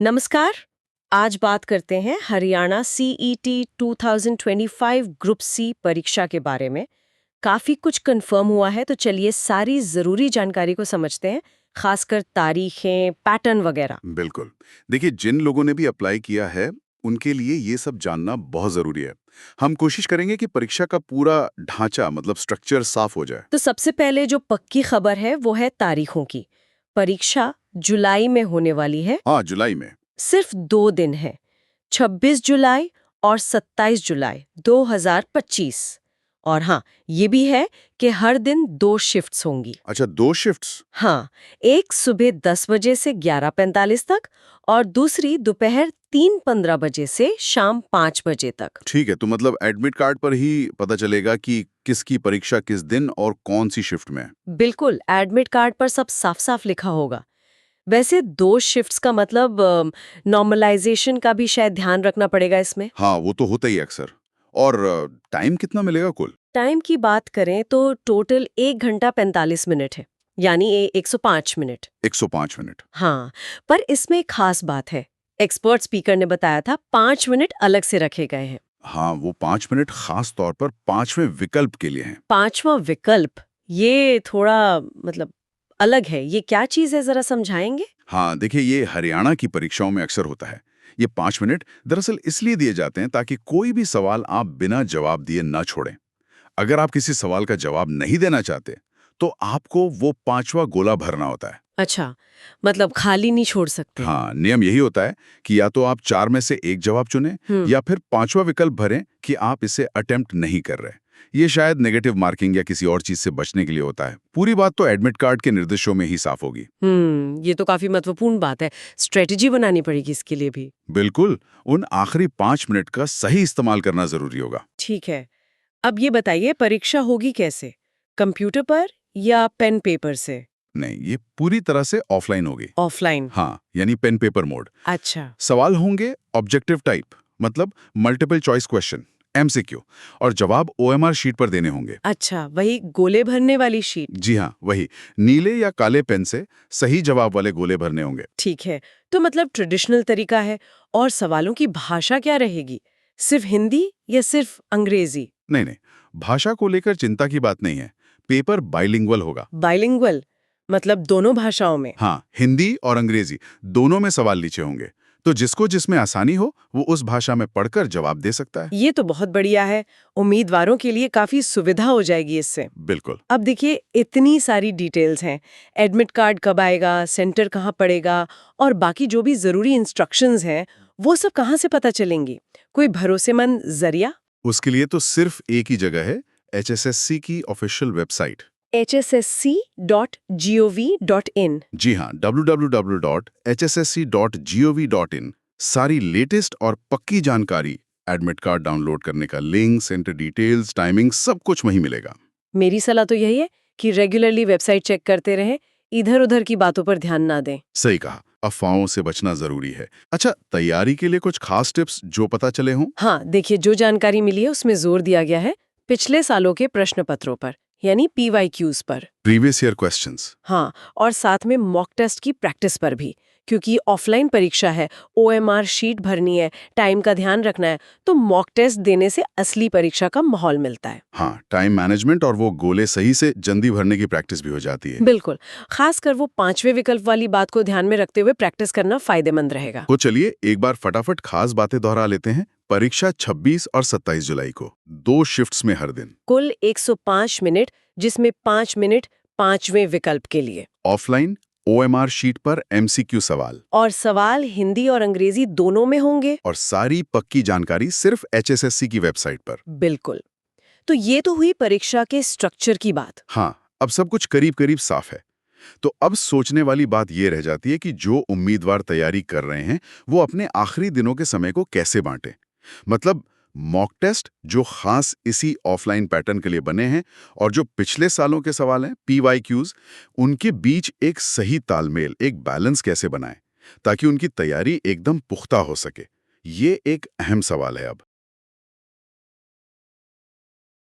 नमस्कार। आज बात करते हैं हरियाणा सीईटी 2025 ग्रुप सी परीक्षा के बारे में। काफी कुछ कंफर्म हुआ है, तो चलिए सारी जरूरी जानकारी को समझते हैं, खासकर तारीखें, पैटर्न वगैरह। बिल्कुल। देखिए, जिन लोगों ने भी अप्लाई किया है, उनके लिए ये सब जानना बहुत ज़रूरी है। हम कोशिश करेंगे कि परीक्षा का पूरा ढांचा मतलब स्ट्रक्चर साफ हो जाए। तो सबसे पहले जो पक्की खबर है वो है तारीखों की। परीक्षा जुलाई में होने वाली है। हाँ, जुलाई में। सिर्फ 2 दिन है, 26 जुलाई और 27 जुलाई 2025। और हाँ, ये भी है कि हर दिन 2 शिफ्ट्स होंगी। अच्छा, 2 शिफ्ट्स? हाँ, एक सुबह 10 बजे से 11:45 तक और दूसरी दोपहर 3:15 बजे से शाम 5 बजे तक। ठीक है, तो मतलब एडमिट कार्ड पर ही पता चलेगा कि किसकी परीक्षा किस दिन और कौन सी शिफ्ट में है। बिल्कुल, एडमिट कार्ड पर सब साफ-साफ लिखा होगा। वैसे 2 शिफ्ट्स का मतलब नॉर्मलाइजेशन का भी शायद ध्यान रखना पड़ेगा इसमें। हाँ, वो तो होता ही है अक्सर। और टाइम कितना मिलेगा कुल? टाइम की बात करें तो टोटल 1 घंटा 45 मिनट है, यानी 105 मिनट। 105 मिनट। हाँ, पर इसमें एक खास बात है। एक्सपर्ट स्पीकर ने बताया था 5 मिनट अलग से रखे गए हैं। हाँ, वो 5 मिनट खास तौर पर 5वें विकल्प के लिए हैं। 5वां विकल्प, ये थोड़ा मतलब अलग है। ये क्या चीज़ है, ज़रा समझाएंगे? हाँ, देखिए, ये हरियाणा की परीक्षाओं में अक्सर होता है। ये 5 मिनट दरअसल इसलिए दिए जाते हैं ताकि कोई भी सवाल आप बिना जवाब दिए ना छोड़ें। अगर आप किसी सवाल का जवाब नहीं देना चाहते, तो आपको वो 5वां गोला भरना होता है। अच्छा, मतलब खाली नहीं छोड़ सकते। हाँ, नियम यही होता है कि या तो आप 4 में से एक जवाब चुनें हम्म। या फिर 5वां विकल्प भरें कि आप इसे अटेम्प्ट नहीं कर रहे। ये शायद नेगेटिव मार्किंग या किसी और चीज से बचने के लिए होता है। पूरी बात तो एडमिट कार्ड के निर्देशों में ही साफ होगी। ये तो काफी महत्वपूर्ण बात है। स्ट्रेटजी बनानी पड़ेगी इसके लिए भी। बिल्कुल, उन आखिरी 5 मिनट का सही इस्तेमाल करना जरूरी होगा। ठीक है। अब ये बताइए, परीक्षा होगी कैसे? कंप्यूटर पर या पेन पेपर से? नहीं, ये पूरी तरह से ऑफलाइन होगी। ऑफलाइन? हाँ, यानी पेन पेपर मोड। अच्छा। सवाल होंगे ऑब्जेक्टिव टाइप, मतलब मल्टीपल चॉइस क्वेश्चन, एमसीक्यू, और जवाब ओएमआर शीट पर देने होंगे। अच्छा, वही गोले भरने वाली शीट? जी हाँ, वही नीले या काले पेन से सही जवाब वाले गोले भरने होंगे। ठीक है। तो मतलब ट्रेडिशनल तरीका है। और सवालों की भाषा क्या रहेगी? सिर्फ हिंदी या सिर्फ अंग्रेजी? नहीं नहीं, भाषा को लेकर चिंता की बात नहीं है। पेपर बाइलिंगुअल होगा। बाइलिंगुअल मतलब दोनों भाषाओं में? हाँ, हिंदी और अंग्रेजी दोनों में सवाल नीचे होंगे, तो जिसको जिसमें आसानी हो वो उस भाषा में पढ़कर जवाब दे सकता है। ये तो बहुत बढ़िया है। उम्मीदवारों के लिए काफी सुविधा हो जाएगी इससे। बिल्कुल। अब देखिए, इतनी सारी डिटेल्स हैं। एडमिट कार्ड कब आएगा, सेंटर कहाँ पड़ेगा, और बाकी जो भी जरूरी इंस्ट्रक्शंस हैं, वो सब कहाँ से पता चलेंगी? कोई भरोसेमंद जरिया? उसके लिए तो सिर्फ एक ही जगह है, एचएसएससी की ऑफिशियल वेबसाइट। hssc.gov.in। जी हाँ, www.hssc.gov.in। सारी लेटेस्ट और पक्की जानकारी, एडमिट कार्ड डाउनलोड करने का लिंक, सेंटर डिटेल्स, टाइमिंग, सब कुछ वहीं मिलेगा। मेरी सलाह तो यही है कि रेगुलरली वेबसाइट चेक करते रहें, इधर-उधर की बातों पर ध्यान ना दें। सही कहा, अफवाहों से बचना जरूरी है। अच्छा, तैयारी के लिए कुछ खास टिप्स जो पता चले हों? हाँ, देखिए, जो जानकारी मिली है उसमें जोर दिया गया है पिछले सालों के प्रश्न पत्रों पर, यानी PYQs पर। Previous year questions. हाँ, और साथ में मॉक टेस्ट की प्रैक्टिस पर भी, क्योंकि ऑफलाइन परीक्षा है, OMR शीट भरनी है, टाइम का ध्यान रखना है, तो मॉक टेस्ट देने से असली परीक्षा का माहौल मिलता है। हाँ, टाइम मैनेजमेंट और वो गोले सही से जल्दी भरने की प्रैक्टिस भी हो जाती है। बिल्कुल, खासकर वो 5वें विकल्प वाली बात को ध्यान में रखते हुए प्रैक्टिस करना फायदेमंद रहेगा। तो चलिए एक बार फटाफट खास बातें दोहरा लेते हैं। परीक्षा 26 और 27 जुलाई को, 2 शिफ्ट्स में हर दिन। कुल 105 मिनट, जिसमें 5 मिनट 5वें विकल्प के लिए। ऑफलाइन, ओएमआर शीट पर एमसीक्यू सवाल। और सवाल हिंदी और अंग्रेजी दोनों में होंगे। और सारी पक्की जानकारी सिर्फ एचएसएससी की वेबसाइट पर। बिल्कुल। तो ये तो हुई परीक्षा के स्ट्रक्चर की बात। हाँ, अब सब कुछ करीब करीब साफ है। तो अब सोचने वाली बात यह रह जाती है कि जो उम्मीदवार तैयारी कर रहे हैं वो अपने आखिरी दिनों के समय को कैसे बांटें। मतलब मॉक टेस्ट जो खास इसी ऑफलाइन पैटर्न के लिए बने हैं और जो पिछले सालों के सवाल हैं PYQs, उनके बीच एक सही तालमेल, एक बैलेंस कैसे बनाएं ताकि उनकी तैयारी एकदम पुख्ता हो सके। ये एक अहम सवाल है अब।